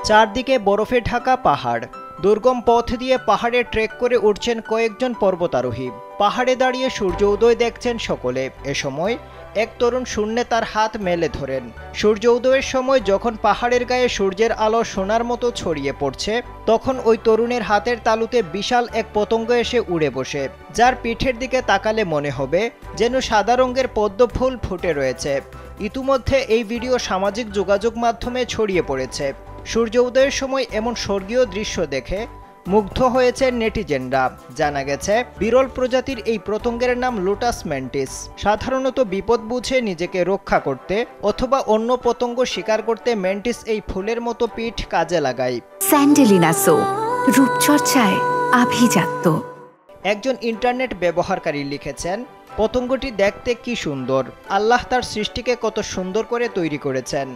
চারদিকে বরফে ঢাকা পাহাড়। দুর্গম পথ দিয়ে পাহাড়ে ট্রেক করে উঠছেন কয়েকজন পর্বতারোহী। পাহাড়ে দাঁড়িয়ে সূর্য উদয় দেখছেন সকলে। এ সময় এক তরুণ শূন্যে তার হাত মেলে ধরেন। সূর্য উদয়ের সময় যখন পাহাড়ের গায়ে সূর্যের আলো সোনার মতো ছড়িয়ে পড়ছে, তখন ওই তরুণের হাতের তালুতে বিশাল এক পতঙ্গ এসে উড়ে বসে, যার পিঠের দিকে তাকালে মনে হবে যেন সাদা রঙের পদ্ম ফুল ফুটে রয়েছে। ইতিমধ্যে এই ভিডিও সামাজিক যোগাযোগ মাধ্যমে ছড়িয়ে পড়েছে। সূর্য উদয়ের সময় এমন স্বর্গীয় দৃশ্য দেখে মুগ্ধ হয়েছে নেটিজেনরা। জানা গেছে, বিরল প্রজাতির এই পতঙ্গের নাম লোটাস ম্যান্টিস। সাধারণত বিপদ বুঝে নিজেকে রক্ষা করতে অথবা অন্য পতঙ্গ শিকার করতে ম্যান্টিস এই ফুলের মতো পিঠ কাজে লাগায়। স্যান্ডেলিনা সো, রূপচর্চায় আভিজাত্য। একজন ইন্টারনেট ব্যবহারকারী লিখেছেন, পতঙ্গটি দেখতে কি সুন্দর, আল্লাহ তার সৃষ্টিকে কত সুন্দর করে তৈরি করেছেন।